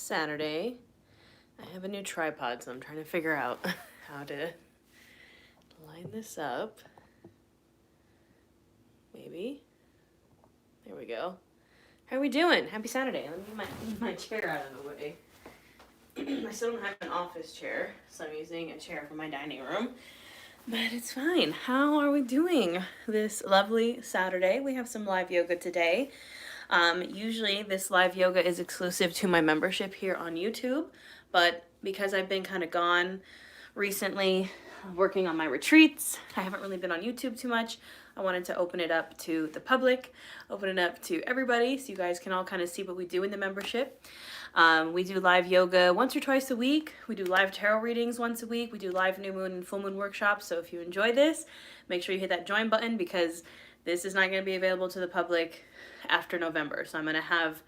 Saturday. I have a new tripod, so I'm trying to figure out how to line this up. Maybe. There we go. How are we doing? Happy Saturday. Let me get my chair out of the way. I still don't have an office chair, so I'm using a chair for my dining room. But it's fine. How are we doing this lovely Saturday? We have some live yoga today. Usually this live yoga is exclusive to my membership here on YouTube, but because I've been kind of gone recently working on my retreats, I haven't really been on YouTube too much. I wanted to open it up to the public, open it up to everybody so you guys can all kind of see what we do in the membership. We do live yoga once or twice a week. We do live tarot readings once a week. We do live new moon and full moon workshops. So if you enjoy this, make sure you hit that join button because this is not going to be available to the public after November. So I'm going to have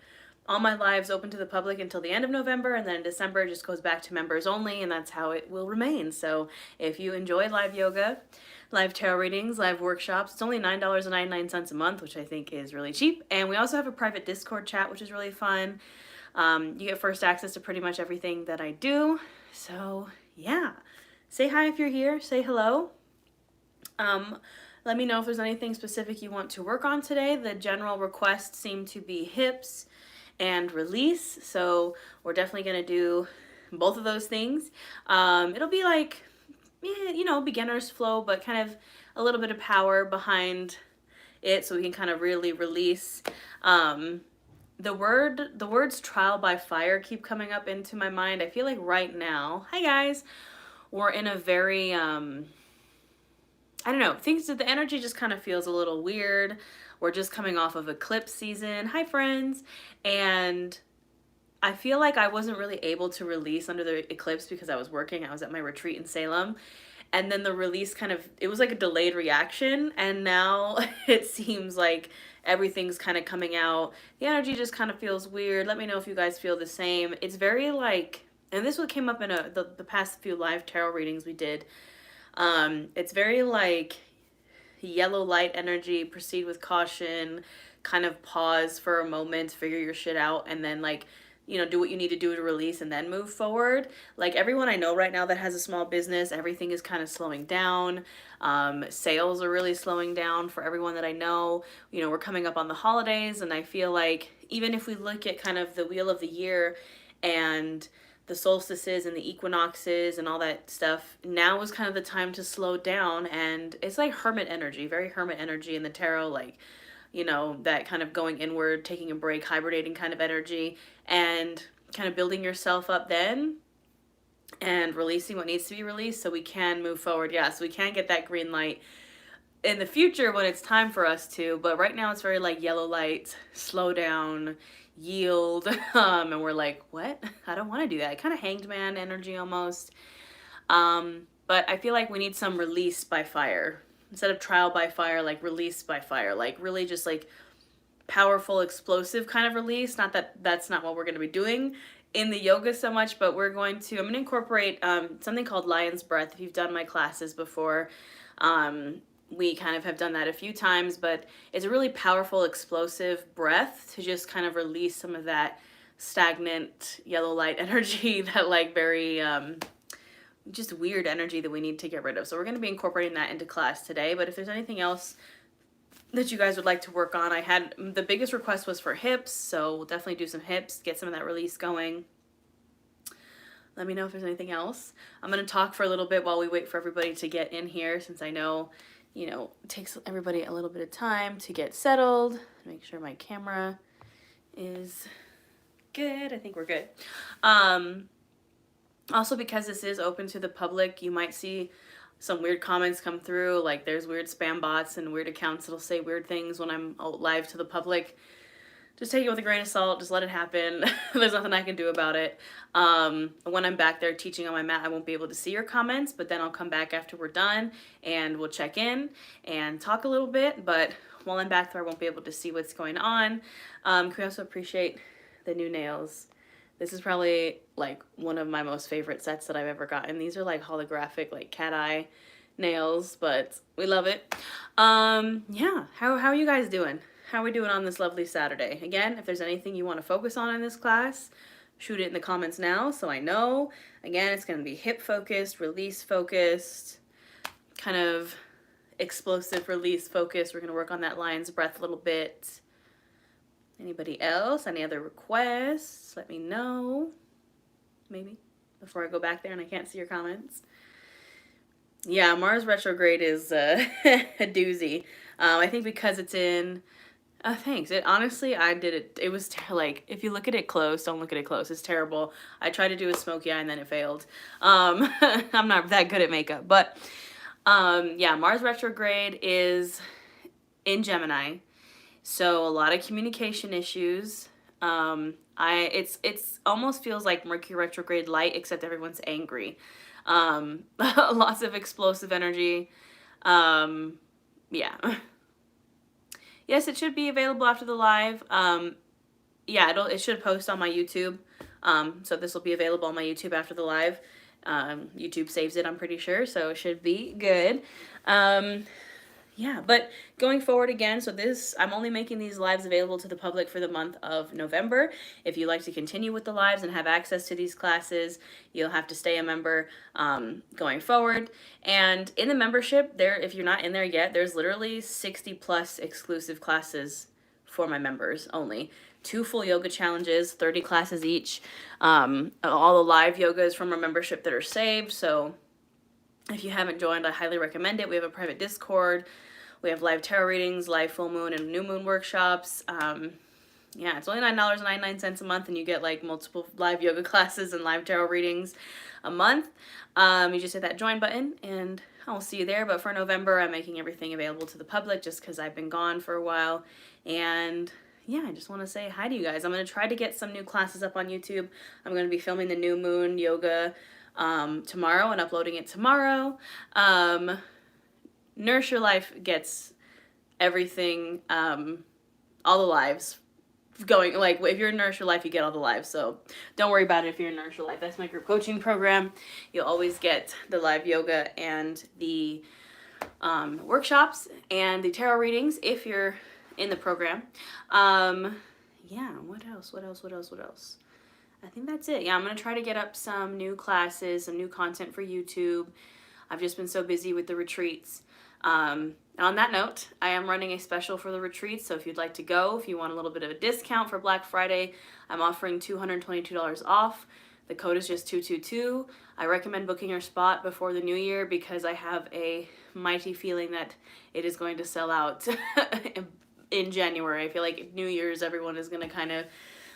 all my lives open to the public until the end of November, and then in December it just goes back to members only, and that's how it will remain. So if you enjoy live yoga, live tarot readings, live workshops, it's only $9.99 a month, which I think is really cheap. And we also have a private Discord chat, which is really fun. You get first access to pretty much everything that I do. So yeah, say hi if you're here, say hello. Let me know if there's anything specific you want to work on today. The general requests seem to be hips and release, so we're definitely going to do both of those things. It'll be like, you know, beginner's flow, but kind of a little bit of power behind it so we can kind of really release. The words trial by fire keep coming up into my mind. I feel like right now, hi guys, we're in a very, I don't know, the energy just kind of feels a little weird. We're just coming off of eclipse season. Hi friends. And I feel like I wasn't really able to release under the eclipse because I was working. I was at my retreat in Salem. And then the release it was like a delayed reaction. And now it seems like everything's kind of coming out. The energy just kind of feels weird. Let me know if you guys feel the same. It's very like, and this what came up in the past few live tarot readings we did. It's very like yellow light energy, proceed with caution, kind of pause for a moment, figure your shit out, and then like, you know, do what you need to do to release and then move forward. Like everyone I know right now that has a small business, everything is kind of slowing down. Sales are really slowing down for everyone that I know. You know, we're coming up on the holidays, and I feel like even if we look at kind of the wheel of the year and the solstices and the equinoxes and all that stuff, now is kind of the time to slow down. And it's like hermit energy, very hermit energy in the tarot, like, you know, that kind of going inward, taking a break, hibernating kind of energy, and kind of building yourself up then and releasing what needs to be released so we can move forward. Yeah, so we can get that green light in the future when it's time for us to, but right now it's very like yellow light, slow down, yield, and we're like, what? I don't want to do that. Kind of hanged man energy almost. But I feel like we need some release by fire instead of trial by fire, like release by fire, like really just like powerful, explosive kind of release. Not that that's not what we're going to be doing in the yoga so much, but I'm going to incorporate something called lion's breath. If you've done my classes before, we kind of have done that a few times, but it's a really powerful, explosive breath to just kind of release some of that stagnant yellow light energy, that like very just weird energy that we need to get rid of. So we're going to be incorporating that into class today. But if there's anything else that you guys would like to work on, the biggest request was for hips, so we'll definitely do some hips, get some of that release going. Let me know if there's anything else. I'm going to talk for a little bit while we wait for everybody to get in here, since I know, you know, it takes everybody a little bit of time to get settled. Make sure my camera is good. I think we're good. Also, because this is open to the public, you might see some weird comments come through, like there's weird spam bots and weird accounts that'll say weird things when I'm live to the public. Just take it with a grain of salt, just let it happen. There's nothing I can do about it. When I'm back there teaching on my mat, I won't be able to see your comments, but then I'll come back after we're done and we'll check in and talk a little bit. But while I'm back there, I won't be able to see what's going on. Can we also appreciate the new nails? This is probably like one of my most favorite sets that I've ever gotten. These are like holographic, like cat eye nails, but we love it. Yeah, how are you guys doing? How are we doing on this lovely Saturday? Again, if there's anything you want to focus on in this class, shoot it in the comments now so I know. Again, it's going to be hip focused, release focused, kind of explosive release focused. We're going to work on that lion's breath a little bit. Anybody else? Any other requests? Let me know. Maybe before I go back there and I can't see your comments. Yeah, Mars retrograde is a doozy. I think because it's in... thanks. Honestly, I did it. It was like, if you look at it close, don't look at it close. It's terrible. I tried to do a smoky eye and then it failed. I'm not that good at makeup, but yeah, Mars retrograde is in Gemini, so a lot of communication issues. It's almost feels like Mercury retrograde light, except everyone's angry. Lots of explosive energy. Yeah. Yes, it should be available after the live. Yeah, it should post on my YouTube. So this will be available on my YouTube after the live. YouTube saves it, I'm pretty sure, so it should be good. Yeah, but going forward again, so I'm only making these lives available to the public for the month of November. If you'd like to continue with the lives and have access to these classes, you'll have to stay a member going forward. And in the membership, if you're not in there yet, there's literally 60 plus exclusive classes for my members only. 2 full yoga challenges, 30 classes each. All the live yogas from our membership that are saved. So if you haven't joined, I highly recommend it. We have a private Discord. We have live tarot readings, live full moon and new moon workshops. Yeah, it's only $9.99 a month, and you get like multiple live yoga classes and live tarot readings a month. You just hit that join button, and I'll see you there. But for November, I'm making everything available to the public just because I've been gone for a while. And yeah, I just want to say hi to you guys. I'm going to try to get some new classes up on YouTube. I'm going to be filming the new moon yoga tomorrow and uploading it tomorrow. Nourish Your Life gets everything, all the lives going. Like, if you're in Nourish Your Life, you get all the lives, so don't worry about it if you're in Nourish Your Life. That's my group coaching program. You'll always get the live yoga and the workshops and the tarot readings if you're in the program. Yeah, what else? I think that's it. Yeah, I'm going to try to get up some new classes, some new content for YouTube. I've just been so busy with the retreats. And on that note, I am running a special for the retreats, so if you'd like to go, if you want a little bit of a discount for Black Friday, I'm offering $222 off. The code is just 222. I recommend booking your spot before the new year because I have a mighty feeling that it is going to sell out in January. I feel like New Year's, everyone is going to kind of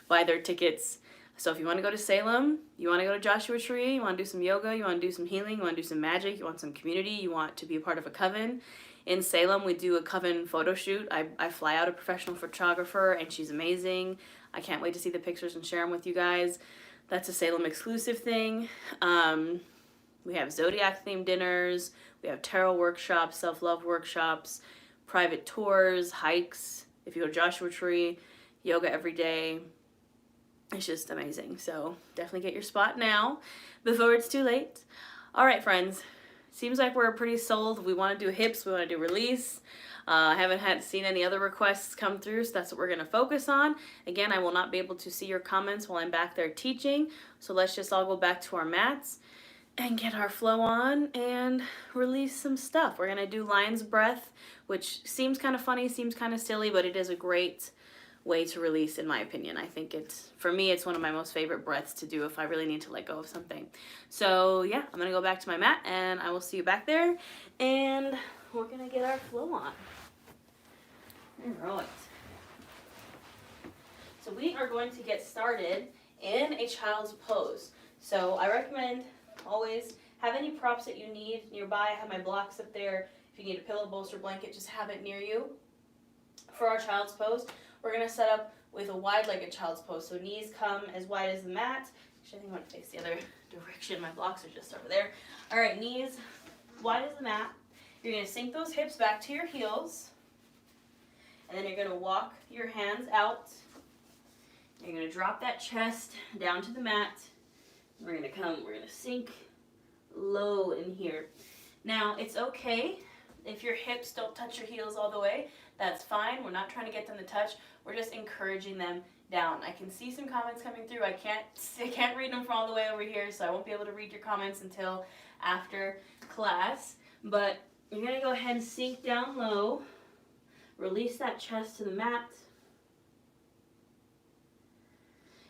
buy their tickets. So if you want to go to Salem, you want to go to Joshua Tree, you want to do some yoga, you want to do some healing, you want to do some magic, you want some community, you want to be a part of a coven. In Salem, we do a coven photo shoot. I fly out a professional photographer, and she's amazing. I can't wait to see the pictures and share them with you guys. That's a Salem exclusive thing. We have Zodiac themed dinners. We have tarot workshops, self-love workshops, private tours, hikes. If you go to Joshua Tree, yoga every day. It's just amazing. So definitely get your spot now before it's too late. All right, friends. Seems like we're pretty sold. We want to do hips. We want to do release. I haven't seen any other requests come through, so that's what we're going to focus on. Again, I will not be able to see your comments while I'm back there teaching. So let's just all go back to our mats and get our flow on and release some stuff. We're going to do lion's breath, which seems kind of funny, seems kind of silly, but it is a great way to release, in my opinion. I think for me, it's one of my most favorite breaths to do if I really need to let go of something. So yeah, I'm gonna go back to my mat and I will see you back there, and we're gonna get our flow on. All right. So we are going to get started in a child's pose. So I recommend always have any props that you need nearby. I have my blocks up there. If you need a pillow, bolster, blanket, just have it near you. For our child's pose, we're going to set up with a wide-legged child's pose. So knees come as wide as the mat. Actually, I think I want to face the other direction. My blocks are just over there. All right, knees wide as the mat. You're going to sink those hips back to your heels. And then you're going to walk your hands out. You're going to drop that chest down to the mat. We're going to sink low in here. Now, it's okay if your hips don't touch your heels all the way. That's fine. We're not trying to get them to touch. We're just encouraging them down. I can see some comments coming through. I can't read them from all the way over here, so I won't be able to read your comments until after class. But you're going to go ahead and sink down low. Release that chest to the mat.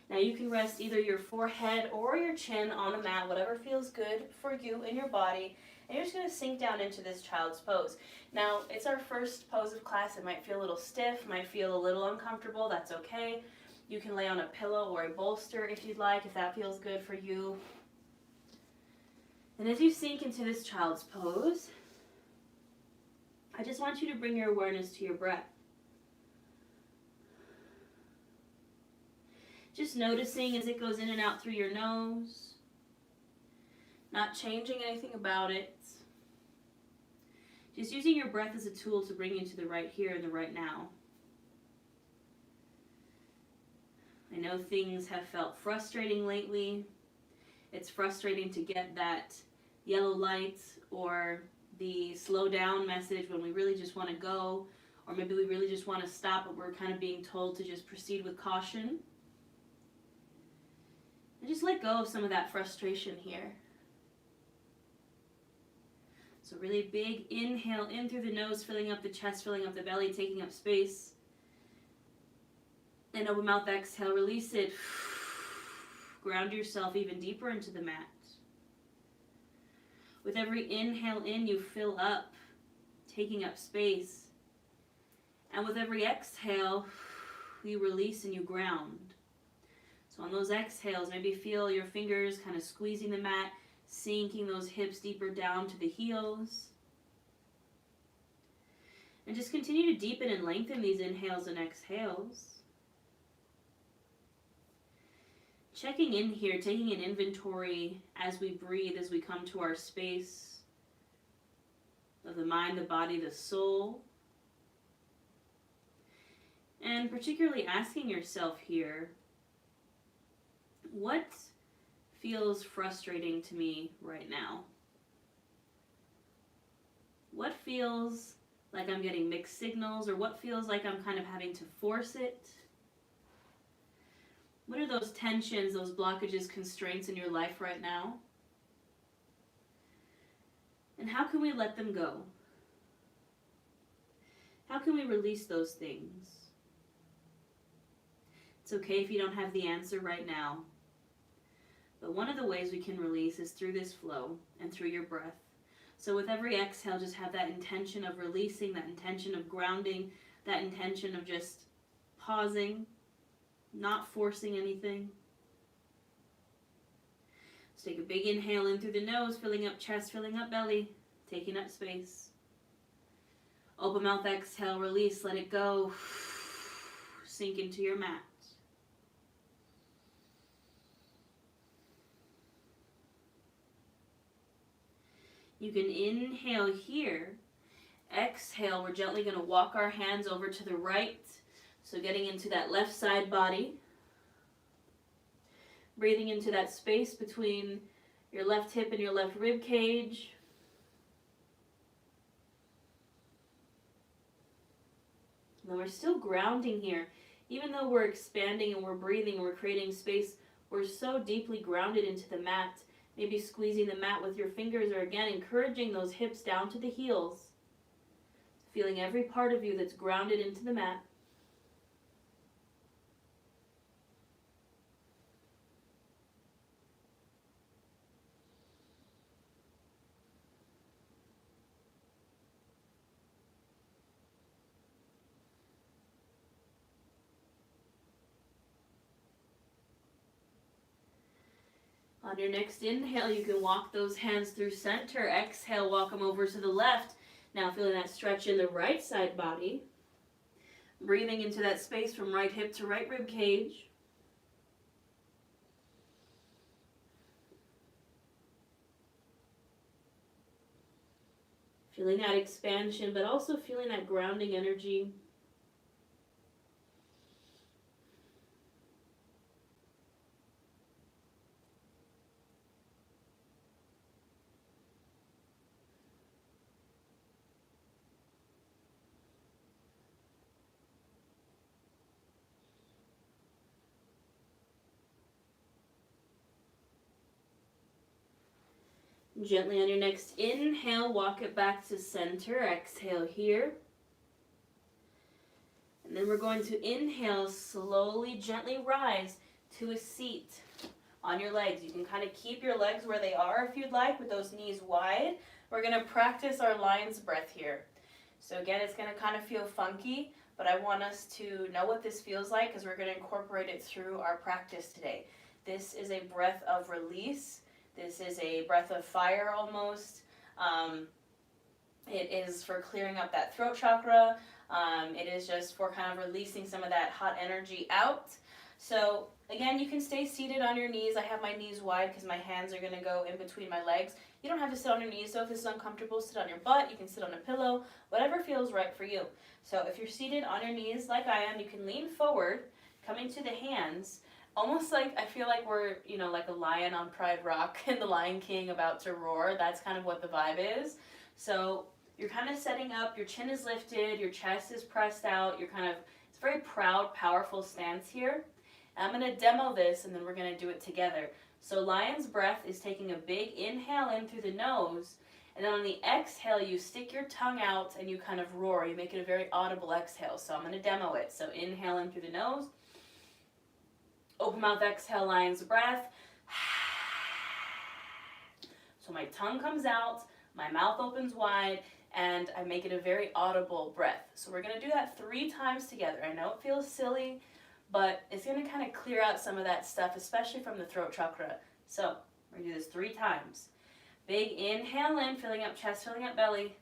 Now you can rest either your forehead or your chin on the mat, whatever feels good for you and your body. And you're just going to sink down into this child's pose. Now, it's our first pose of class. It might feel a little stiff, might feel a little uncomfortable. That's okay. You can lay on a pillow or a bolster if you'd like, if that feels good for you. And as you sink into this child's pose, I just want you to bring your awareness to your breath. Just noticing as it goes in and out through your nose. Not changing anything about it. Just using your breath as a tool to bring you to the right here and the right now. I know things have felt frustrating lately. It's frustrating to get that yellow light or the slow down message when we really just want to go, or maybe we really just want to stop, but we're kind of being told to just proceed with caution. And just let go of some of that frustration here. So really big inhale in through the nose, filling up the chest, filling up the belly, taking up space. And open mouth exhale, release it. Ground yourself even deeper into the mat. With every inhale in, you fill up, taking up space. And with every exhale, you release and you ground. So on those exhales, maybe feel your fingers kind of squeezing the mat, sinking those hips deeper down to the heels. And just continue to deepen and lengthen these inhales and exhales. Checking in here, taking an inventory as we breathe, as we come to our space of the mind, the body, the soul. And particularly asking yourself here, what feels frustrating to me right now? What feels like I'm getting mixed signals, or what feels like I'm kind of having to force it? What are those tensions, those blockages, constraints in your life right now? And how can we let them go? How can we release those things? It's okay if you don't have the answer right now. But one of the ways we can release is through this flow and through your breath. So with every exhale, just have that intention of releasing, that intention of grounding, that intention of just pausing, not forcing anything. Let's take a big inhale in through the nose, filling up chest, filling up belly, taking up space. Open mouth exhale, release, let it go. Sink into your mat. You can inhale here. Exhale, we're gently going to walk our hands over to the right. So getting into that left side body. Breathing into that space between your left hip and your left rib cage. And we're still grounding here. Even though we're expanding and we're breathing and we're creating space, we're so deeply grounded into the mat. Maybe squeezing the mat with your fingers, or again, encouraging those hips down to the heels. Feeling every part of you that's grounded into the mat. On your next inhale, you can walk those hands through center. Exhale, walk them over to the left. Now feeling that stretch in the right side body. Breathing into that space from right hip to right rib cage. Feeling that expansion, but also feeling that grounding energy. Gently on your next inhale, walk it back to center. Exhale here. And then we're going to inhale, slowly, gently rise to a seat on your legs. You can kind of keep your legs where they are if you'd like, with those knees wide. We're going to practice our lion's breath here. So again, it's going to kind of feel funky, but I want us to know what this feels like because we're going to incorporate it through our practice today. This is a breath of release. This is a breath of fire almost. It is for clearing up that throat chakra. It is just for kind of releasing some of that hot energy out. So again, you can stay seated on your knees. I have my knees wide because my hands are going to go in between my legs. You don't have to sit on your knees, so if this is uncomfortable, sit on your butt. You can sit on a pillow, whatever feels right for you. So if you're seated on your knees like I am, you can lean forward, coming to the hands, almost like I feel like we're, like a lion on Pride Rock and the Lion King about to roar. That's kind of what the vibe is. So you're kind of setting up, your chin is lifted, your chest is pressed out, it's a very proud, powerful stance here. I'm going to demo this and then we're going to do it together. So lion's breath is taking a big inhale in through the nose, and then on the exhale you stick your tongue out and you kind of roar. You make it a very audible exhale. So I'm going to demo it. So inhale in through the nose, open mouth, exhale, lion's breath. So my tongue comes out, my mouth opens wide, and I make it a very audible breath. So we're going to do that 3 times together. I know it feels silly, but it's going to kind of clear out some of that stuff, especially from the throat chakra. So we're going to do this 3 times. Big inhale in, filling up chest, filling up belly.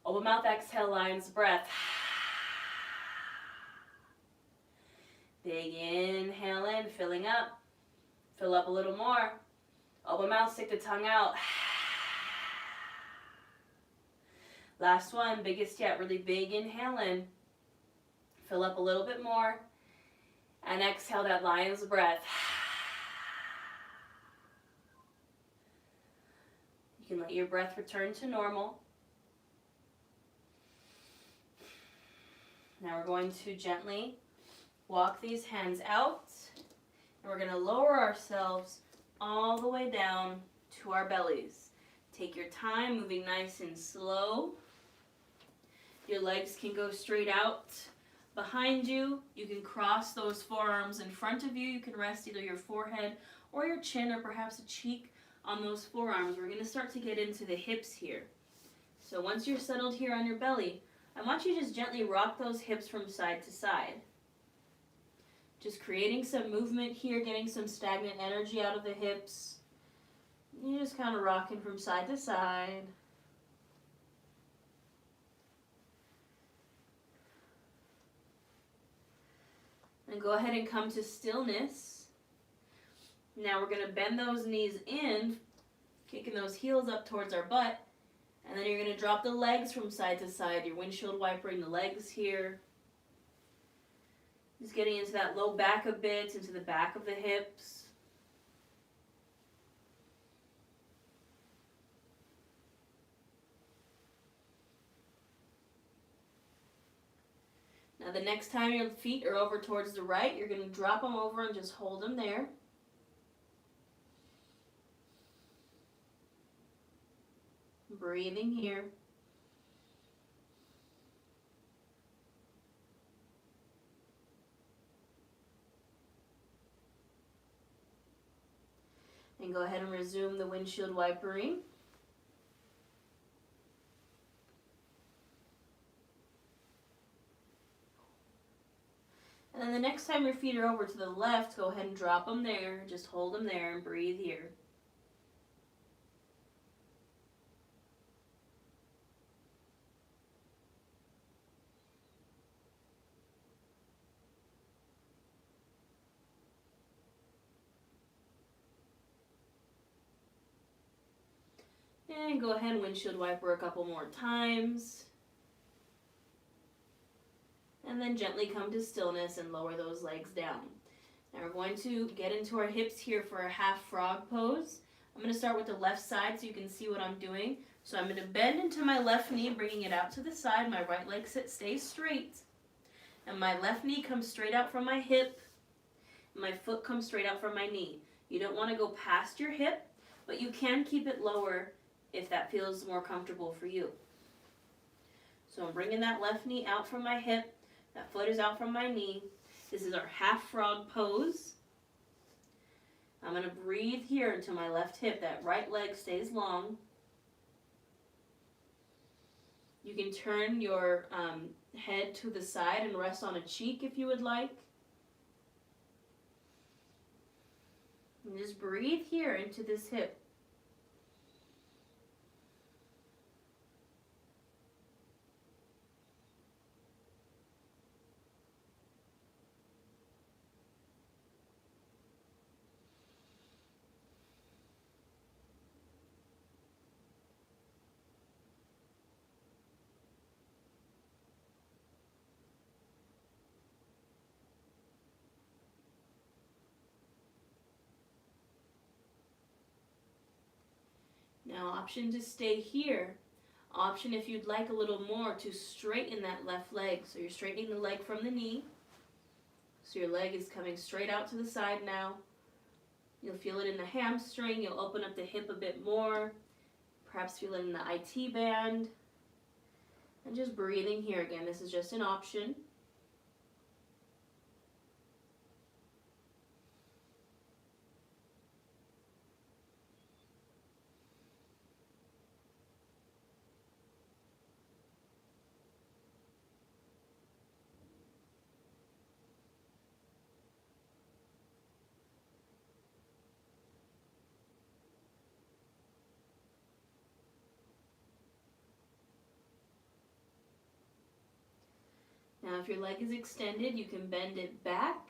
Open mouth, exhale, lion's breath. Big inhale in, filling up. Fill up a little more. Open mouth, stick the tongue out. Last one, biggest yet, really big inhale in. Fill up a little bit more. And exhale that lion's breath. You can let your breath return to normal. Now we're going to gently walk these hands out. And we're going to lower ourselves all the way down to our bellies. Take your time, moving nice and slow. Your legs can go straight out behind you. You can cross those forearms in front of you. You can rest either your forehead or your chin or perhaps a cheek on those forearms. We're going to start to get into the hips here. So once you're settled here on your belly, I want you to just gently rock those hips from side to side. Just creating some movement here, getting some stagnant energy out of the hips. You're just kind of rocking from side to side. And go ahead and come to stillness. Now we're going to bend those knees in, kicking those heels up towards our butt. And then you're going to drop the legs from side to side. Your windshield wipering the legs here. Just getting into that low back a bit, into the back of the hips. Now the next time your feet are over towards the right, you're going to drop them over and just hold them there. Breathing here. And go ahead and resume the windshield wipering. And then the next time your feet are over to the left, go ahead and drop them there. Just hold them there and breathe here. And go ahead and windshield wiper a couple more times. And then gently come to stillness and lower those legs down. Now we're going to get into our hips here for a half frog pose. I'm going to start with the left side so you can see what I'm doing. So I'm going to bend into my left knee, bringing it out to the side. My right leg stays straight. And my left knee comes straight out from my hip. My foot comes straight out from my knee. You don't want to go past your hip. but you can keep it lower if that feels more comfortable for you. So I'm bringing that left knee out from my hip, that foot is out from my knee. This is our half frog pose. I'm going to breathe here into my left hip, that right leg stays long. You can turn your head to the side and rest on a cheek if you would like. And just breathe here into this hip. Now, option to stay here. Option if you'd like a little more to straighten that left leg. So you're straightening the leg from the knee. So your leg is coming straight out to the side now. You'll feel it in the hamstring. You'll open up the hip a bit more. Perhaps feel it in the IT band. And just breathing here again. This is just an option. Now if your leg is extended, you can bend it back.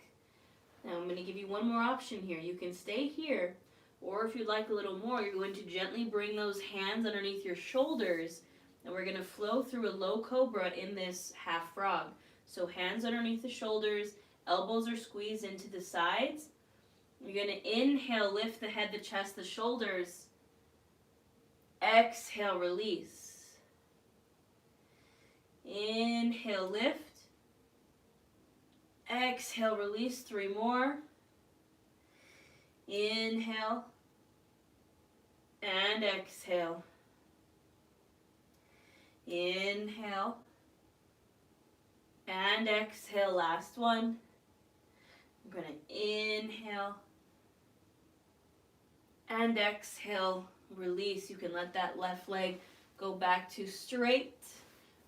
Now I'm going to give you one more option here. You can stay here, or if you'd like a little more, you're going to gently bring those hands underneath your shoulders, and we're going to flow through a low cobra in this half frog. So hands underneath the shoulders, elbows are squeezed into the sides. You're going to inhale, lift the head, the chest, the shoulders. Exhale, release. Inhale, lift. Exhale, release. 3 more. Inhale. And exhale. Inhale. And exhale. Last one. I'm going to inhale. And exhale. Release. You can let that left leg go back to straight.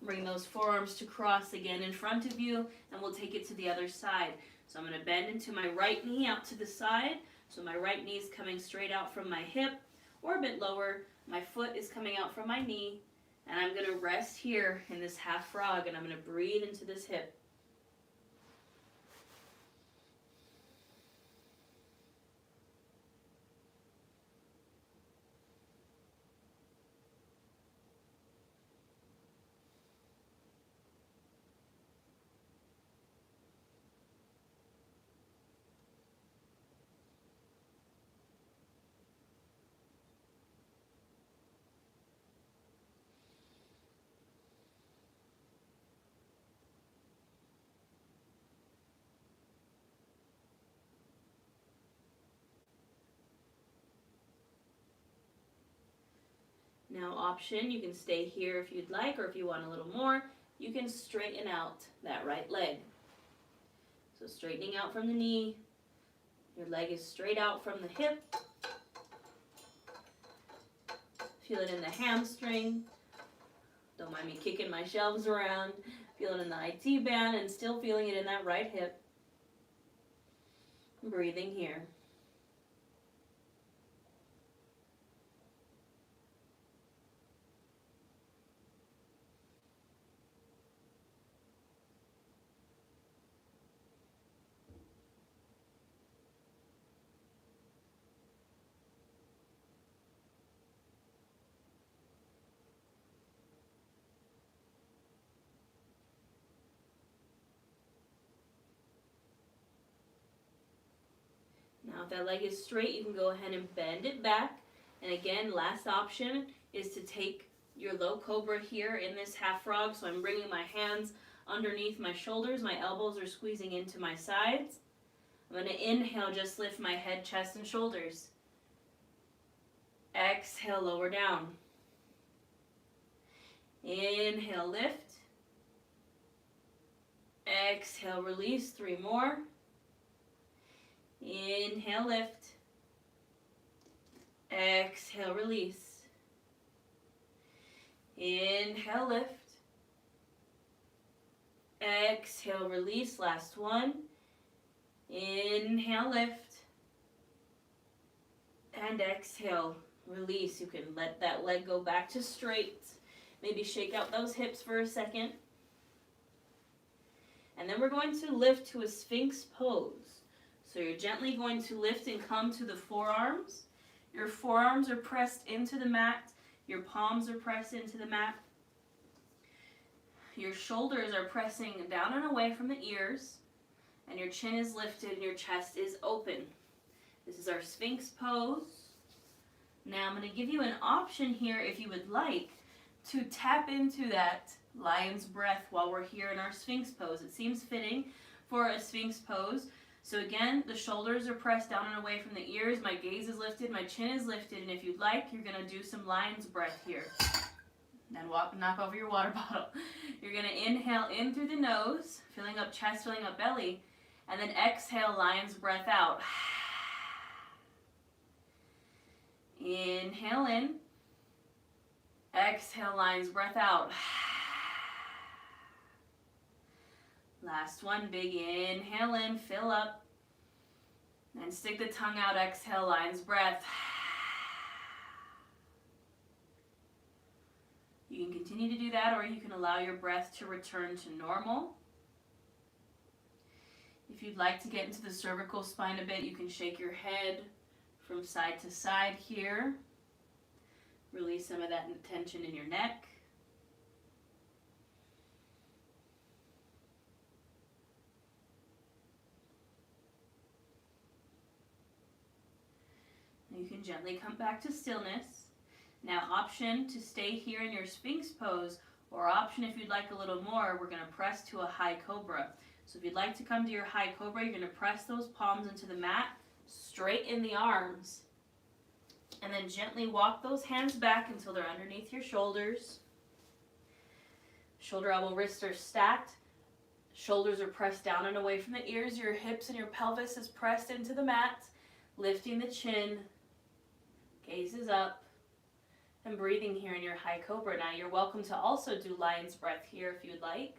Bring those forearms to cross again in front of you, and we'll take it to the other side. So I'm going to bend into my right knee out to the side. So my right knee is coming straight out from my hip, or a bit lower. My foot is coming out from my knee, and I'm going to rest here in this half frog, and I'm going to breathe into this hip. Now option, you can stay here if you'd like, or if you want a little more, you can straighten out that right leg. So straightening out from the knee, your leg is straight out from the hip. Feel it in the hamstring. Don't mind me kicking my shelves around. Feel it in the IT band and still feeling it in that right hip. Breathing here. Now if that leg is straight, you can go ahead and bend it back. And again, last option is to take your low cobra here in this half frog. So I'm bringing my hands underneath my shoulders. My elbows are squeezing into my sides. I'm going to inhale, just lift my head, chest, and shoulders. Exhale, lower down. Inhale, lift. Exhale, release. 3 more. Inhale, lift. Exhale, release. Inhale, lift. Exhale, release. Last one. Inhale, lift. And exhale, release. You can let that leg go back to straight. Maybe shake out those hips for a second. And then we're going to lift to a Sphinx pose. So you're gently going to lift and come to the forearms. Your forearms are pressed into the mat. Your palms are pressed into the mat. Your shoulders are pressing down and away from the ears. And your chin is lifted and your chest is open. This is our Sphinx pose. Now I'm going to give you an option here if you would like to tap into that lion's breath while we're here in our Sphinx pose. It seems fitting for a Sphinx pose. So again, the shoulders are pressed down and away from the ears. My gaze is lifted, my chin is lifted, and if you'd like, you're going to do some lion's breath here. Then knock over your water bottle. You're going to inhale in through the nose, filling up chest, filling up belly, and then exhale, lion's breath out. Inhale in. Exhale, lion's breath out. Last one, big inhale in, fill up. And stick the tongue out, exhale, lion's breath. You can continue to do that, or you can allow your breath to return to normal. If you'd like to get into the cervical spine a bit, you can shake your head from side to side here. Release some of that tension in your neck. You can gently come back to stillness. Now, option to stay here in your Sphinx pose, or option if you'd like a little more, we're going to press to a high cobra. So if you'd like to come to your high cobra, you're going to press those palms into the mat, straight in the arms, and then gently walk those hands back until they're underneath your shoulders. Shoulder, elbow, wrists are stacked. Shoulders are pressed down and away from the ears. Your hips and your pelvis is pressed into the mat, lifting the chin. Gaze is up. And breathing here in your high cobra. Now you're welcome to also do lion's breath here if you'd like.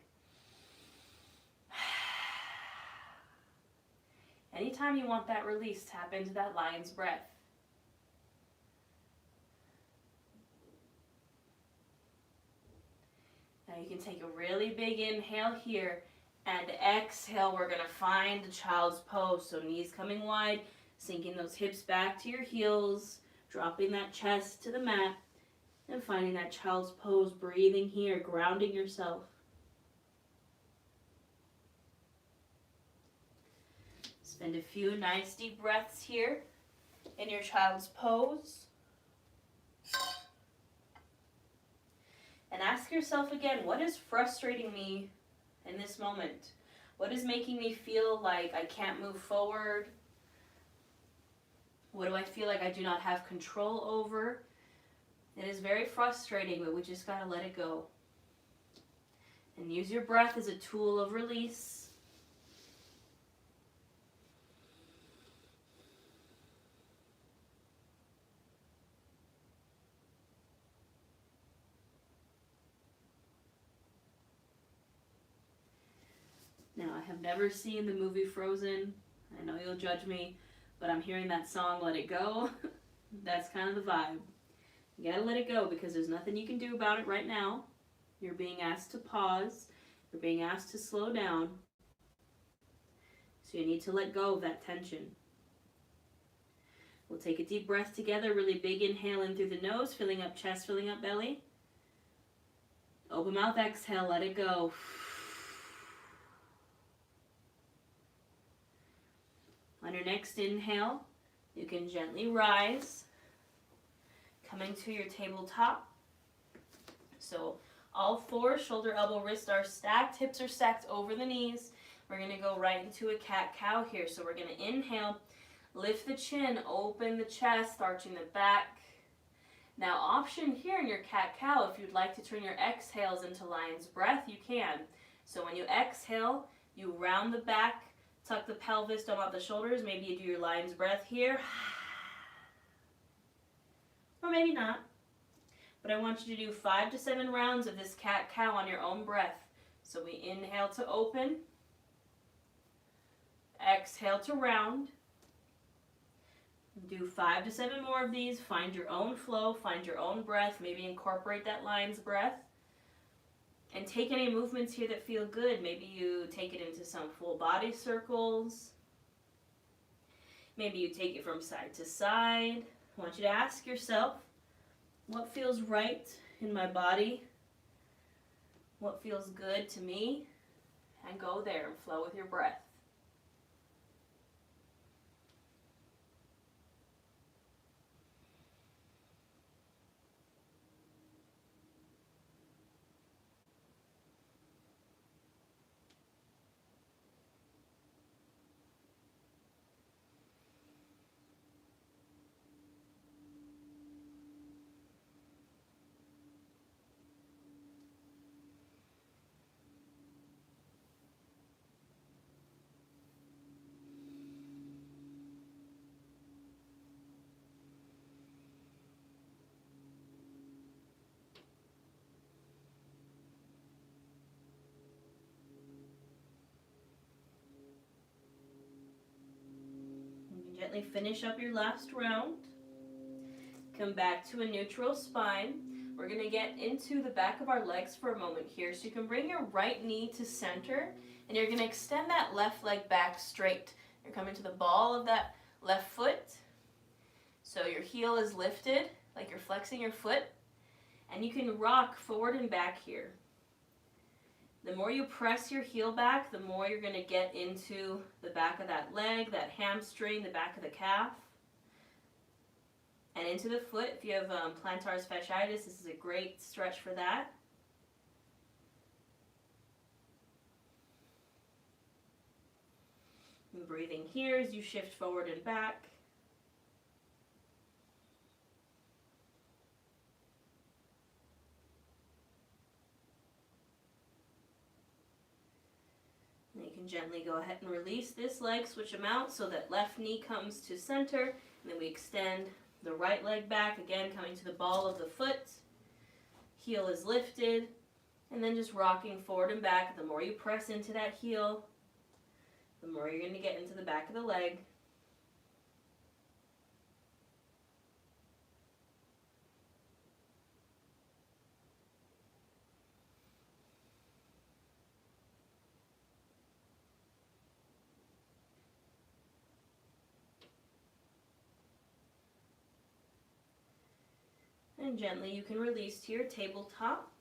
Anytime you want that release, tap into that lion's breath. Now you can take a really big inhale here, and exhale, we're going to find the child's pose. So knees coming wide, sinking those hips back to your heels, dropping that chest to the mat, and finding that child's pose, breathing here, grounding yourself. Spend a few nice deep breaths here in your child's pose. And ask yourself again, what is frustrating me in this moment? What is making me feel like I can't move forward? What do I feel like I do not have control over? It is very frustrating, but we just got to let it go. And use your breath as a tool of release. Now, I have never seen the movie Frozen. I know you'll judge me, but I'm hearing that song, Let It Go. That's kind of the vibe. You gotta let it go because there's nothing you can do about it right now. You're being asked to pause. You're being asked to slow down. So you need to let go of that tension. We'll take a deep breath together, really big inhale in through the nose, filling up chest, filling up belly. Open mouth, exhale, let it go. On your next inhale, you can gently rise, coming to your tabletop. So all four, shoulder, elbow, wrist are stacked, hips are stacked over the knees. We're going to go right into a cat-cow here. So we're going to inhale, lift the chin, open the chest, arching the back. Now, option here in your cat-cow, if you'd like to turn your exhales into lion's breath, you can. So when you exhale, you round the back, tuck the pelvis, don't out the shoulders. Maybe you do your lion's breath here. Or maybe not. But I want you to do 5 to 7 rounds of this cat-cow on your own breath. So we inhale to open. Exhale to round. Do 5 to 7 more of these. Find your own flow, find your own breath. Maybe incorporate that lion's breath. And take any movements here that feel good. Maybe you take it into some full body circles. Maybe you take it from side to side. I want you to ask yourself, what feels right in my body? What feels good to me? And go there and flow with your breath. Gently finish up your last round. Come back to a neutral spine. We're going to get into the back of our legs for a moment here. So you can bring your right knee to center, and you're going to extend that left leg back straight. You're coming to the ball of that left foot. So your heel is lifted, like you're flexing your foot, and you can rock forward and back here. The more you press your heel back, the more you're going to get into the back of that leg, that hamstring, the back of the calf, and into the foot. If you have plantar fasciitis, this is a great stretch for that. And breathing here as you shift forward and back. You can gently go ahead and release this leg, switch them out so that left knee comes to center, and then we extend the right leg back, again coming to the ball of the foot. Heel is lifted, and then just rocking forward and back. The more you press into that heel, the more you're going to get into the back of the leg. And gently you can release to your tabletop.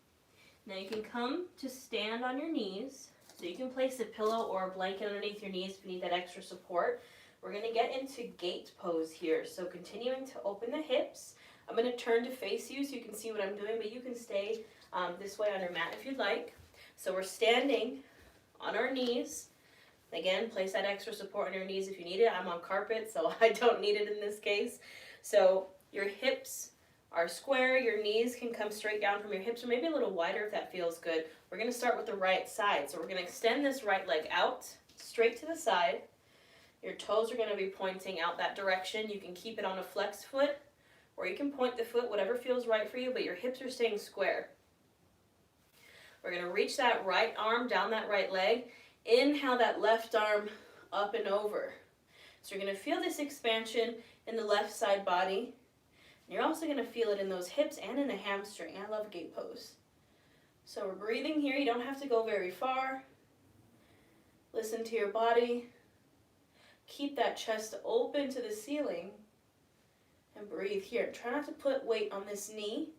Now you can come to stand on your knees. So you can place a pillow or a blanket underneath your knees if you need that extra support. We're going to get into gate pose here. So continuing to open the hips. I'm going to turn to face you so you can see what I'm doing, but you can stay this way on your mat if you'd like. So we're standing on our knees. Again, place that extra support on your knees if you need it. I'm on carpet, so I don't need it in this case. So your hips are square, your knees can come straight down from your hips, or maybe a little wider if that feels good. We're going to start with the right side. So we're going to extend this right leg out, straight to the side. Your toes are going to be pointing out that direction. You can keep it on a flexed foot, or you can point the foot, whatever feels right for you, but your hips are staying square. We're going to reach that right arm down that right leg. Inhale that left arm up and over. So you're going to feel this expansion in the left side body. You're also going to feel it in those hips and in the hamstring. I love gate pose. So we're breathing here. You don't have to go very far. Listen to your body. Keep that chest open to the ceiling. And breathe here. Try not to put weight on this knee,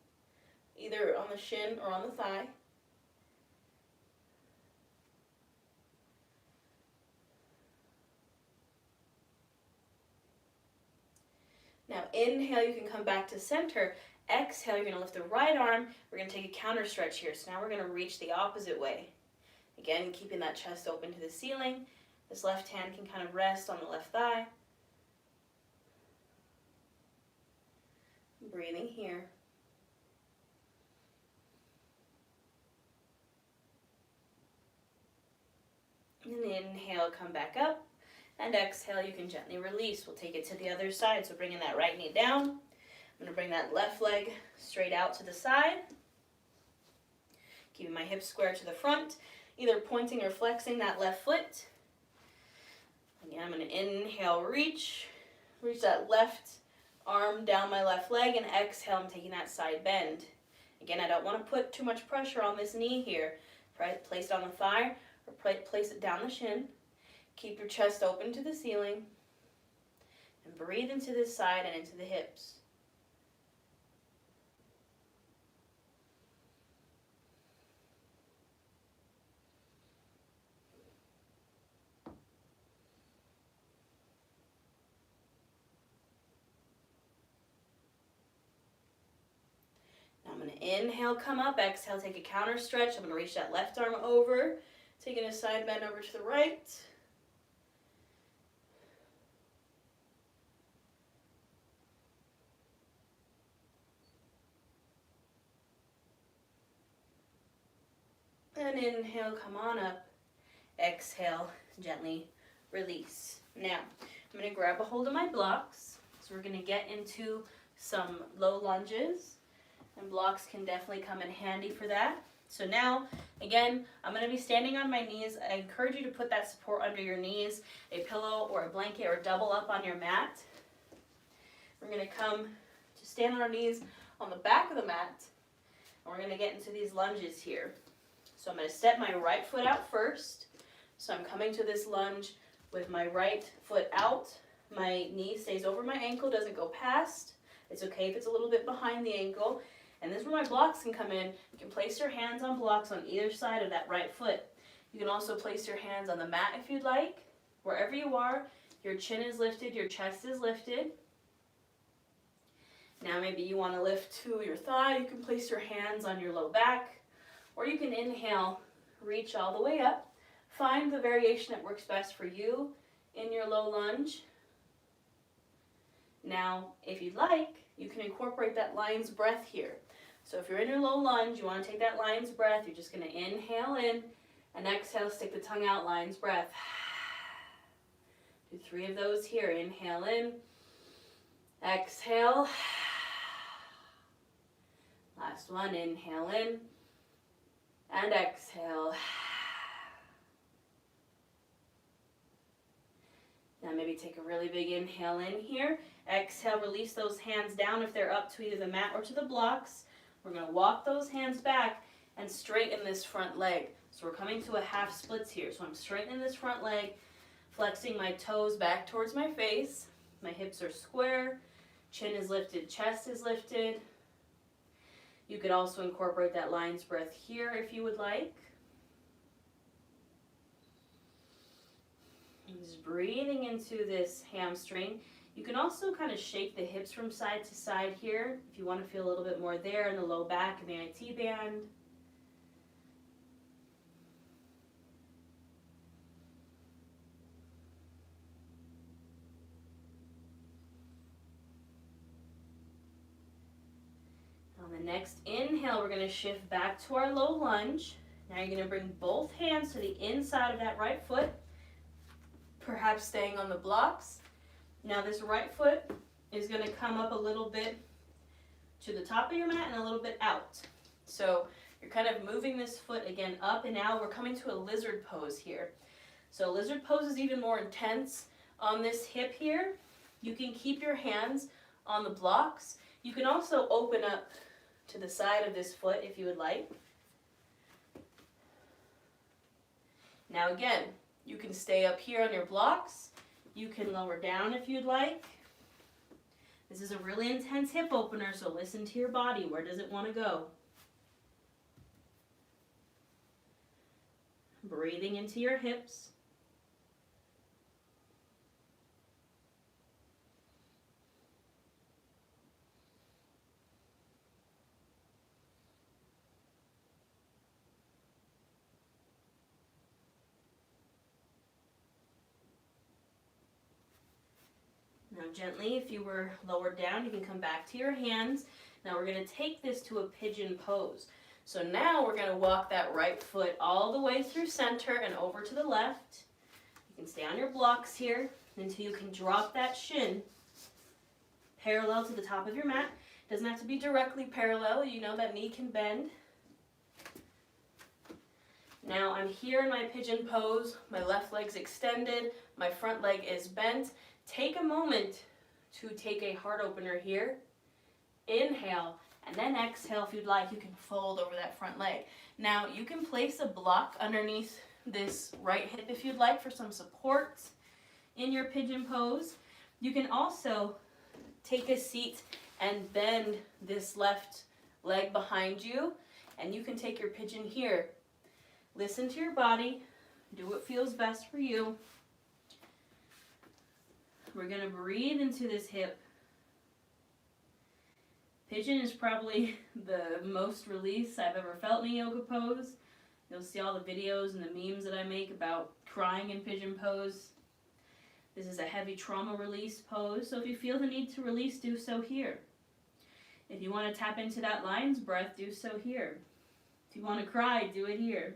either on the shin or on the thigh. Now inhale, you can come back to center. Exhale, you're going to lift the right arm. We're going to take a counter stretch here. So now we're going to reach the opposite way. Again, keeping that chest open to the ceiling. This left hand can kind of rest on the left thigh. Breathing here. inhale, come back up. And exhale, you can gently release. We'll take it to the other side. So bringing that right knee down. I'm going to bring that left leg straight out to the side. Keeping my hips square to the front, either pointing or flexing that left foot. Again, I'm going to inhale, reach that left arm down my left leg, and exhale, I'm taking that side bend. Again, I don't want to put too much pressure on this knee here. Place it on the thigh or place it down the shin. Keep your chest open to the ceiling. And breathe into this side and into the hips. Now I'm going to inhale, come up. Exhale, take a counter stretch. I'm going to reach that left arm over. Taking a side bend over to the right. And inhale, come on up. Exhale, gently release. Now, I'm going to grab a hold of my blocks. So we're going to get into some low lunges. And blocks can definitely come in handy for that. So now, again, I'm going to be standing on my knees. I encourage you to put that support under your knees, a pillow or a blanket, or double up on your mat. We're going to come to stand on our knees on the back of the mat. And we're going to get into these lunges here. So I'm going to step my right foot out first. So I'm coming to this lunge with my right foot out. My knee stays over my ankle, doesn't go past. It's okay if it's a little bit behind the ankle. And this is where my blocks can come in. You can place your hands on blocks on either side of that right foot. You can also place your hands on the mat if you'd like. Wherever you are, your chin is lifted, your chest is lifted. Now maybe you want to lift to your thigh. You can place your hands on your low back. Or you can inhale, reach all the way up. Find the variation that works best for you in your low lunge. Now, if you'd like, you can incorporate that lion's breath here. So if you're in your low lunge, you want to take that lion's breath. You're just going to inhale in and exhale, stick the tongue out, lion's breath. Do 3 of those here. Inhale in, exhale. Last one, inhale in. And exhale. Now maybe take a really big inhale in here. Exhale, release those hands down if they're up to either the mat or to the blocks. We're going to walk those hands back and straighten this front leg. So we're coming to a half splits here. So I'm straightening this front leg, flexing my toes back towards my face. My hips are square, chin is lifted, chest is lifted. You could also incorporate that lion's breath here if you would like. And just breathing into this hamstring. You can also kind of shake the hips from side to side here if you want to feel a little bit more there in the low back and the IT band. On the next inhale, we're going to shift back to our low lunge. Now you're going to bring both hands to the inside of that right foot, perhaps staying on the blocks. Now this right foot is going to come up a little bit to the top of your mat and a little bit out. So you're kind of moving this foot again up and out. We're coming to a lizard pose here. So lizard pose is even more intense on this hip here. You can keep your hands on the blocks. You can also open up to the side of this foot if you would like. Now again, you can stay up here on your blocks. You can lower down if you'd like. This is a really intense hip opener, so listen to your body. Where does it want to go? Breathing into your hips. Now gently, if you were lowered down, you can come back to your hands. Now we're going to take this to a pigeon pose. So now we're going to walk that right foot all the way through center and over to the left. You can stay on your blocks here until you can drop that shin parallel to the top of your mat. Doesn't have to be directly parallel. You know that knee can bend. Now I'm here in my pigeon pose. My left leg's extended. My front leg is bent. Take a moment to take a heart opener here. Inhale, and then exhale. If you'd like, you can fold over that front leg. Now you can place a block underneath this right hip if you'd like for some support in your pigeon pose. You can also take a seat and bend this left leg behind you, and you can take your pigeon here. Listen to your body. Do what feels best for you. We're going to breathe into this hip. Pigeon is probably the most release I've ever felt in a yoga pose. You'll see all the videos and the memes that I make about crying in pigeon pose. This is a heavy trauma release pose, so if you feel the need to release, do so here. If you want to tap into that lion's breath, do so here. If you want to cry, do it here.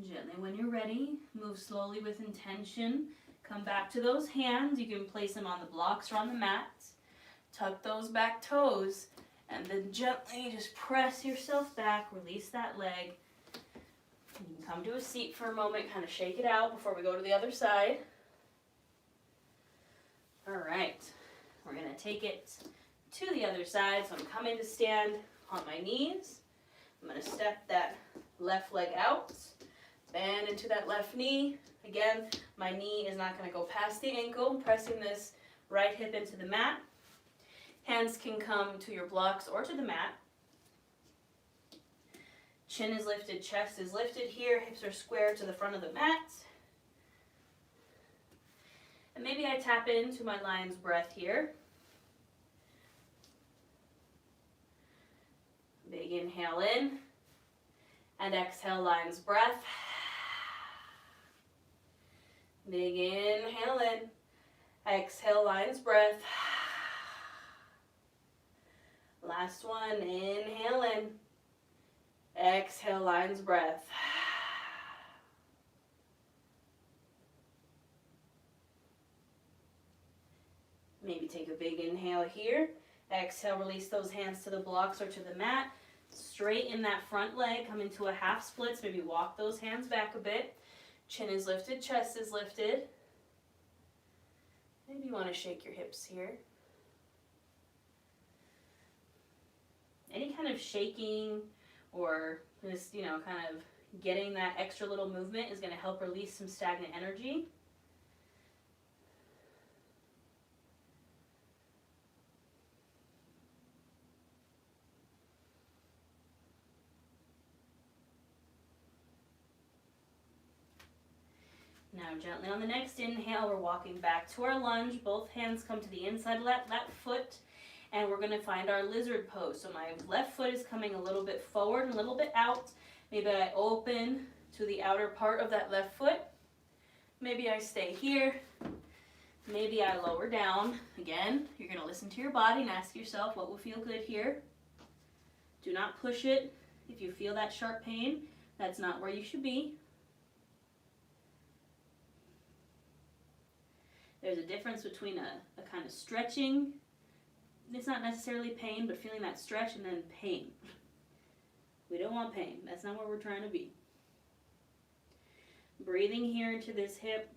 Gently, when you're ready, move slowly with intention. Come back to those hands. You can place them on the blocks or on the mat. Tuck those back toes, and then gently just press yourself back. Release that leg. You can come to a seat for a moment, kind of shake it out before we go to the other side. All right, we're going to take it to the other side. So I'm coming to stand on my knees. I'm going to step that left leg out. Bend into that left knee. Again, my knee is not going to go past the ankle. I'm pressing this right hip into the mat. Hands can come to your blocks or to the mat. Chin is lifted, chest is lifted here. Hips are square to the front of the mat. And maybe I tap into my lion's breath here. Big inhale in. And exhale, lion's breath. Big inhale in. Exhale, lion's breath. Last one, inhale in. Exhale, lion's breath. Maybe take a big inhale here. Exhale, release those hands to the blocks or to the mat. Straighten that front leg, come into a half splits. Maybe walk those hands back a bit. Chin is lifted, chest is lifted. Maybe you want to shake your hips here. Any kind of shaking or just, kind of getting that extra little movement is going to help release some stagnant energy. Now gently on the next inhale, we're walking back to our lunge. Both hands come to the inside of that left foot, and we're going to find our lizard pose. So my left foot is coming a little bit forward and a little bit out. Maybe I open to the outer part of that left foot. Maybe I stay here. Maybe I lower down. Again, you're going to listen to your body and ask yourself what will feel good here. Do not push it. If you feel that sharp pain, that's not where you should be. There's a difference between a kind of stretching. It's not necessarily pain, but feeling that stretch and then pain. We don't want pain. That's not where we're trying to be. Breathing here into this hip.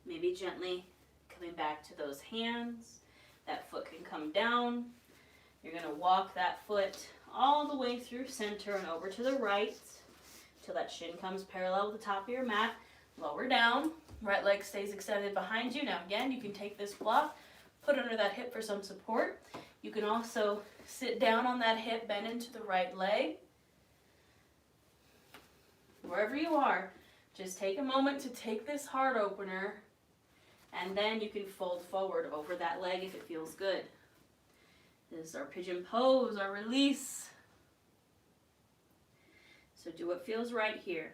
Maybe gently coming back to those hands. That foot can come down. You're going to walk that foot all the way through center and over to the right till that shin comes parallel with the top of your mat. Lower down, right leg stays extended behind you. Now again, you can take this block, put under that hip for some support. You can also sit down on that hip, bend into the right leg. Wherever you are, just take a moment to take this heart opener, and then you can fold forward over that leg if it feels good. This is our pigeon pose, our release. So do what feels right here.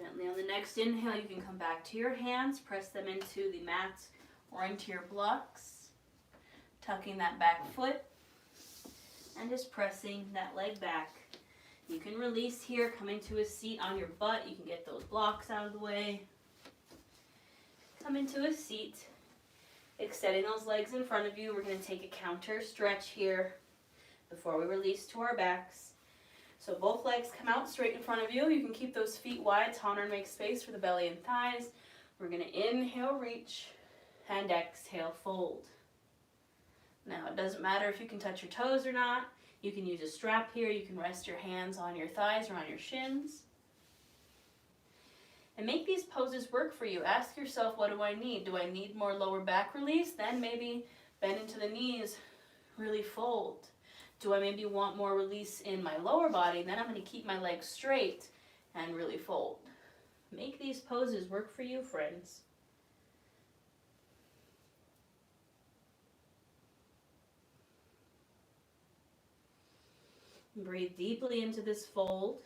Gently on the next inhale, you can come back to your hands, press them into the mat or into your blocks, tucking that back foot and just pressing that leg back. You can release here, coming to a seat on your butt. You can get those blocks out of the way. Come into a seat, extending those legs in front of you. We're going to take a counter stretch here before we release to our backs. So both legs come out straight in front of you. You can keep those feet wide to honor and make space for the belly and thighs. We're going to inhale, reach, and exhale, fold. Now, it doesn't matter if you can touch your toes or not. You can use a strap here. You can rest your hands on your thighs or on your shins. And make these poses work for you. Ask yourself, what do I need? Do I need more lower back release? Then maybe bend into the knees, really fold. Do I maybe want more release in my lower body? Then I'm going to keep my legs straight and really fold. Make these poses work for you, friends. Breathe deeply into this fold.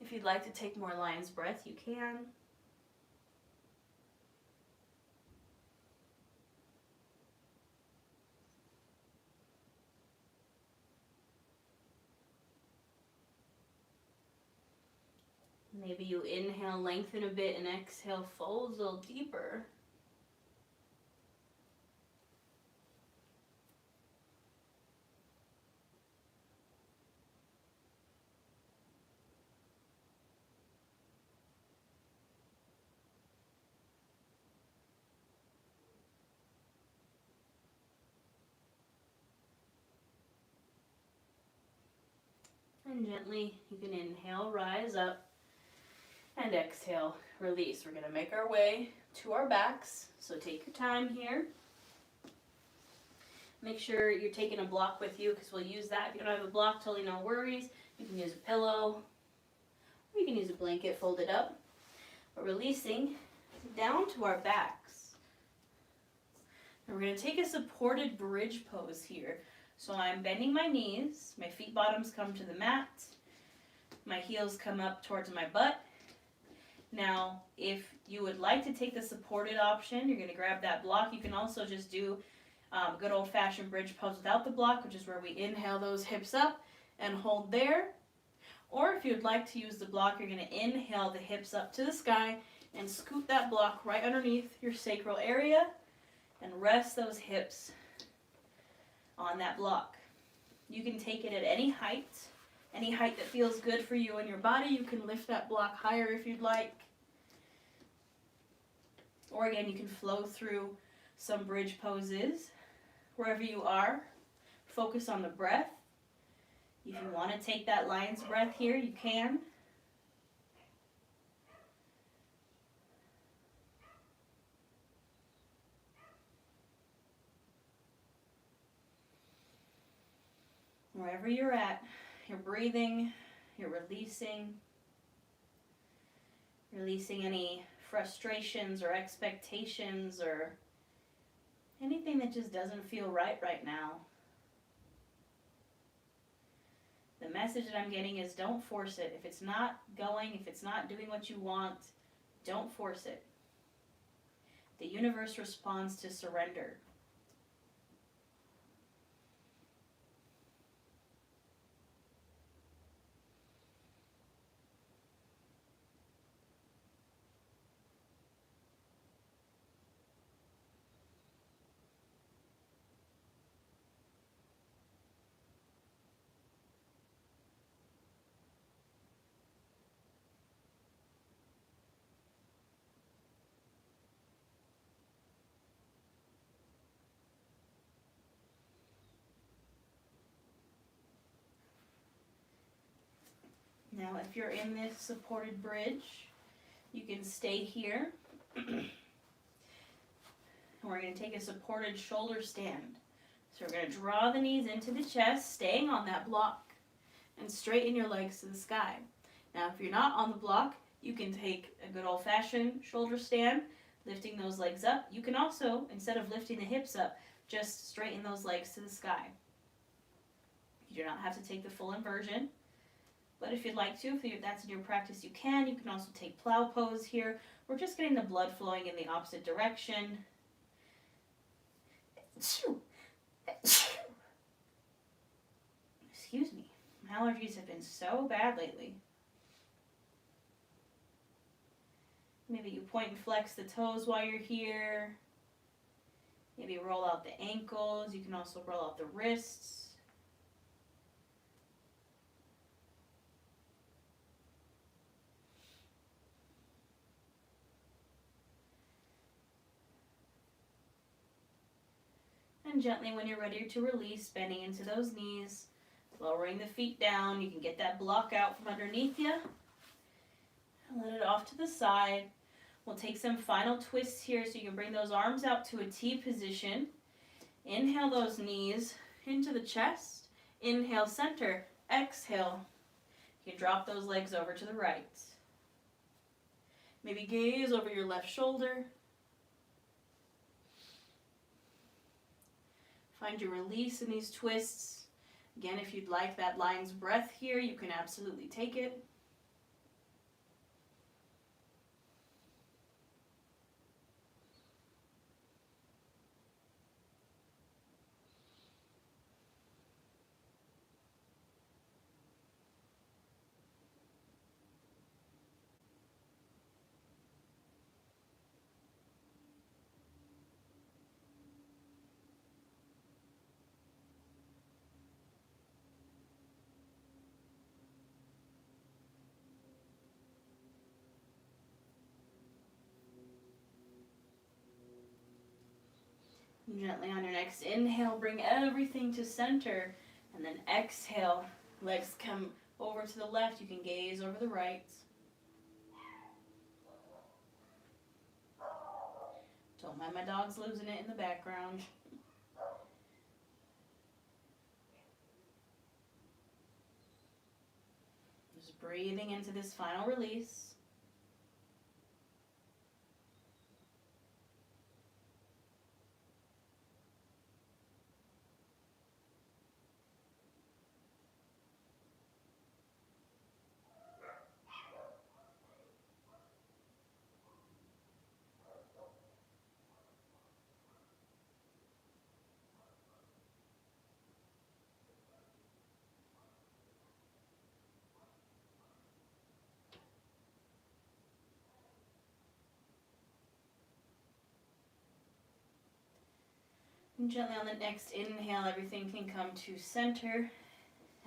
If you'd like to take more lion's breath, you can. Maybe you inhale, lengthen a bit, and exhale, fold a little deeper. And gently, you can inhale, rise up, and exhale, release. We're going to make our way to our backs, so take your time here. Make sure you're taking a block with you, because we'll use that. If you don't have a block, totally no worries. You can use a pillow, or you can use a blanket folded up. But releasing down to our backs. And we're going to take a supported bridge pose here. So I'm bending my knees, my feet bottoms come to the mat, my heels come up towards my butt. Now, if you would like to take the supported option, you're going to grab that block. You can also just do good old-fashioned bridge pose without the block, which is where we inhale those hips up and hold there. Or if you'd like to use the block, you're going to inhale the hips up to the sky and scoot that block right underneath your sacral area and rest those hips on that block. You can take it at any height that feels good for you and your body. You can lift that block higher if you'd like. Or again, you can flow through some bridge poses. Wherever you are, focus on the breath. If you want to take that lion's breath here, you can. Wherever you're at, you're breathing, you're releasing any frustrations or expectations or anything that just doesn't feel right now. The message that I'm getting is don't force it. If it's not going, if it's not doing what you want, don't force it. The universe responds to surrender. Now, if you're in this supported bridge, you can stay here. And we're going to take a supported shoulder stand. So we're going to draw the knees into the chest, staying on that block, and straighten your legs to the sky. Now, if you're not on the block, you can take a good old-fashioned shoulder stand, lifting those legs up. You can also, instead of lifting the hips up, just straighten those legs to the sky. You do not have to take the full inversion. But if you'd like to, if that's in your practice, you can. You can also take plow pose here. We're just getting the blood flowing in the opposite direction. Excuse me. My allergies have been so bad lately. Maybe you point and flex the toes while you're here. Maybe roll out the ankles. You can also roll out the wrists. And gently, when you're ready to release, bending into those knees, lowering the feet down. You can get that block out from underneath you. Let it off to the side. We'll take some final twists here so you can bring those arms out to a T position. Inhale those knees into the chest. Inhale, center. Exhale. You can drop those legs over to the right. Maybe gaze over your left shoulder. Find your release in these twists. Again, if you'd like that lion's breath here, you can absolutely take it. Gently on your next inhale, bring everything to center. And then exhale, legs come over to the left. You can gaze over the right. Don't mind my dogs losing it in the background. Just breathing into this final release. And gently on the next inhale, everything can come to center.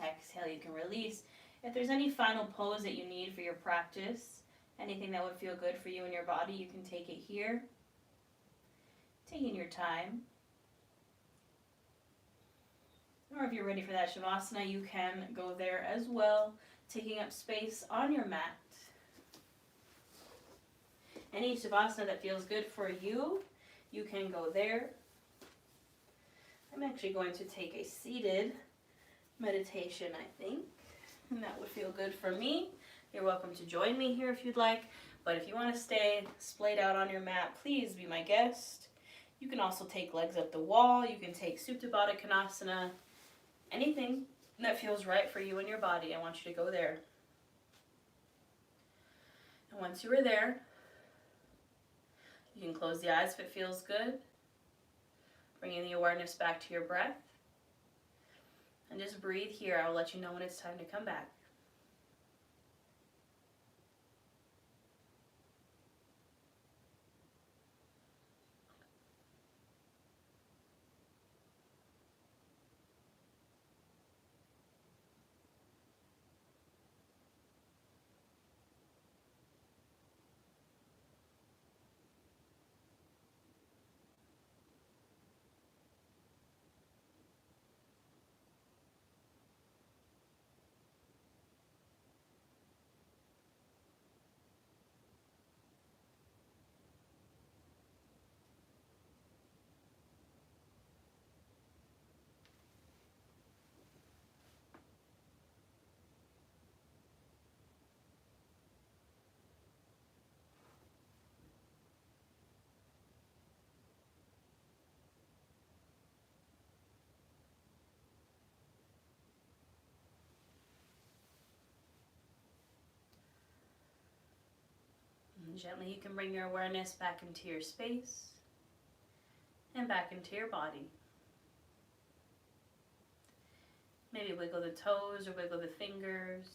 Exhale, you can release. If there's any final pose that you need for your practice, anything that would feel good for you and your body, you can take it here. Taking your time. Or if you're ready for that Shavasana, you can go there as well, taking up space on your mat. Any Shavasana that feels good for you, you can go there. I'm actually going to take a seated meditation, I think, and that would feel good for me. You're welcome to join me here if you'd like, but if you want to stay splayed out on your mat, please be my guest. You can also take legs up the wall. You can take Supta Baddha Konasana, anything that feels right for you and your body. I want you to go there. And once you are there, you can close the eyes if it feels good. Bringing the awareness back to your breath. And just breathe here. I will let you know when it's time to come back. And gently you can bring your awareness back into your space and back into your body. Maybe wiggle the toes or wiggle the fingers.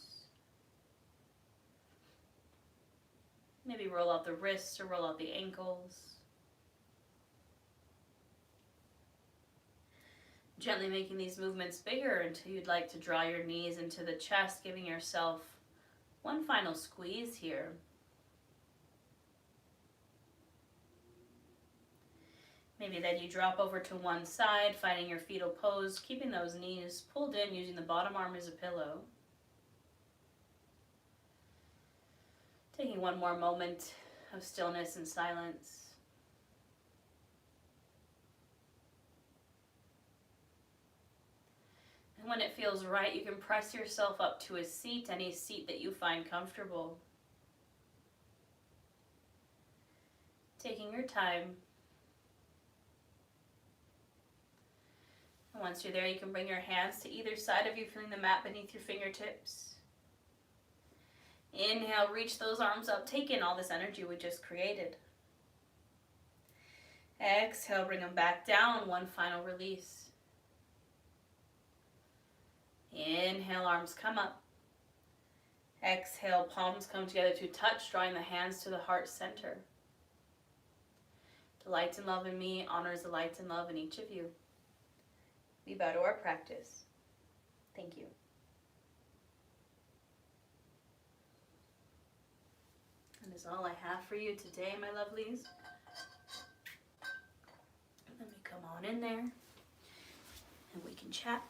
Maybe roll out the wrists or roll out the ankles. Gently making these movements bigger until you'd like to draw your knees into the chest, giving yourself one final squeeze here. Maybe then you drop over to one side, finding your fetal pose, keeping those knees pulled in, using the bottom arm as a pillow. Taking one more moment of stillness and silence. And when it feels right, you can press yourself up to a seat, any seat that you find comfortable. Taking your time. And once you're there, you can bring your hands to either side of you, feeling the mat beneath your fingertips. Inhale, reach those arms up, take in all this energy we just created. Exhale, bring them back down, one final release. Inhale, arms come up. Exhale, palms come together to touch, drawing the hands to the heart center. The light and love in me honors the light and love in each of you. We bow to our practice. Thank you. And that's all I have for you today, my lovelies. Let me come on in there and we can chat.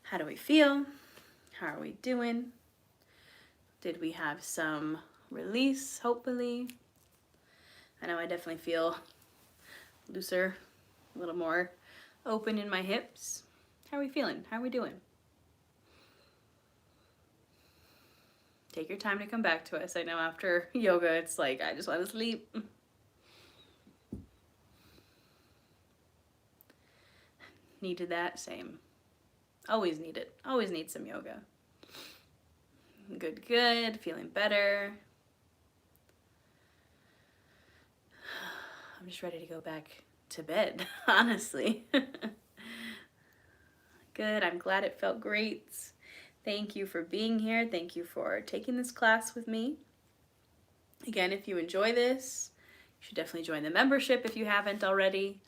How do we feel? How are we doing? Did we have some release, hopefully? I know I definitely feel looser, a little more open in my hips. How are we feeling? How are we doing? Take your time to come back to us. I know after yoga, it's like, I just want to sleep. Needed that, same. Always need it. Always need some yoga. Good, good. Feeling better. I'm just ready to go back to bed, honestly. Good. I'm glad it felt great. Thank you for being here. Thank you for taking this class with me. Again, if you enjoy this, you should definitely join the membership if you haven't already.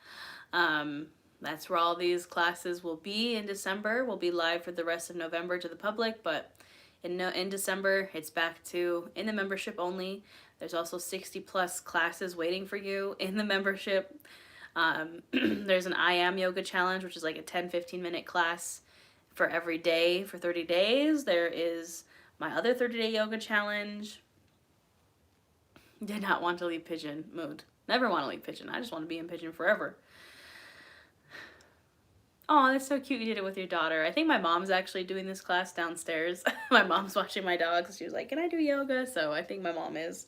That's where all these classes will be in December. We'll be live for the rest of November to the public, but in December, it's back to in the membership only. There's also 60 plus classes waiting for you in the membership. There's an I Am Yoga Challenge, which is like a 10-15 minute class for every day for 30 days. There is my other 30-day yoga challenge. Did not want to leave pigeon mood. Never want to leave pigeon. I just want to be in pigeon forever. Oh, that's so cute you did it with your daughter. I think my mom's actually doing this class downstairs. My mom's watching my dogs. She was like, can I do yoga? So I think my mom is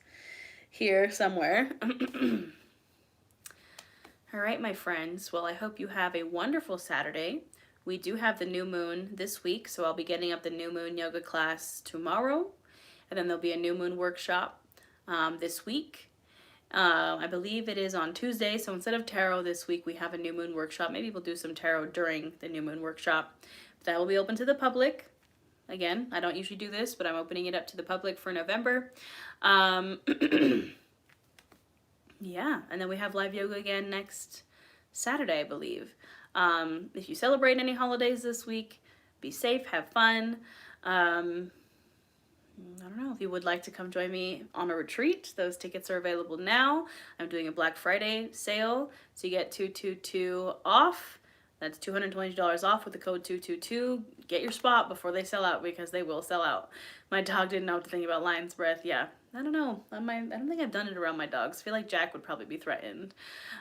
here somewhere. All right, my friends. Well, I hope you have a wonderful Saturday. We do have the new moon this week, so I'll be getting up the new moon yoga class tomorrow, and then there'll be a new moon workshop this week. I believe it is on Tuesday, so instead of tarot this week, we have a new moon workshop. Maybe we'll do some tarot during the new moon workshop. That will be open to the public. Again, I don't usually do this, but I'm opening it up to the public for November. Yeah, and then we have live yoga again next Saturday, I believe. If you celebrate any holidays this week, be safe, have fun. I don't know if you would like to come join me on a retreat. Those tickets are available now. I'm doing a Black Friday sale, so you get 222 off. That's $220 off with the code 222. Get your spot before they sell out, because they will sell out. My dog didn't know what to think about lion's breath. Yeah, I don't know. I don't think I've done it around my dogs. I feel like Jack would probably be threatened.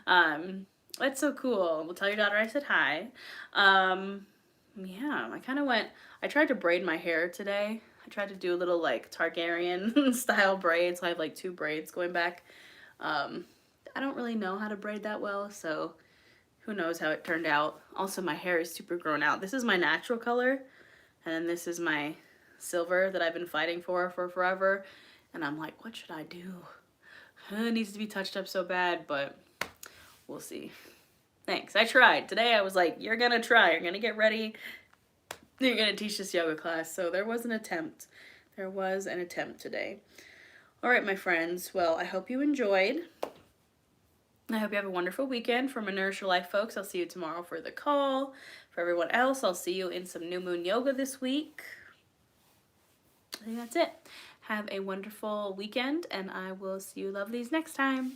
That's so cool. We'll tell your daughter I said hi. Yeah, I tried to braid my hair today. I tried to do a little like Targaryen style braids. So I have like 2 braids going back. I don't really know how to braid that well, so who knows how it turned out. Also, my hair is super grown out. This is my natural color, and then this is my silver that I've been fighting for forever. And I'm like, what should I do? It needs to be touched up so bad, but we'll see. Thanks. I tried. Today I was like, you're gonna try. You're gonna get ready. You're gonna teach this yoga class. So there was an attempt. There was an attempt today. All right, my friends. Well, I hope you enjoyed. I hope you have a wonderful weekend. For my Nourish Your Life folks, I'll see you tomorrow for the call. For everyone else, I'll see you in some new moon yoga this week. I think that's it. Have a wonderful weekend, and I will see you lovelies next time.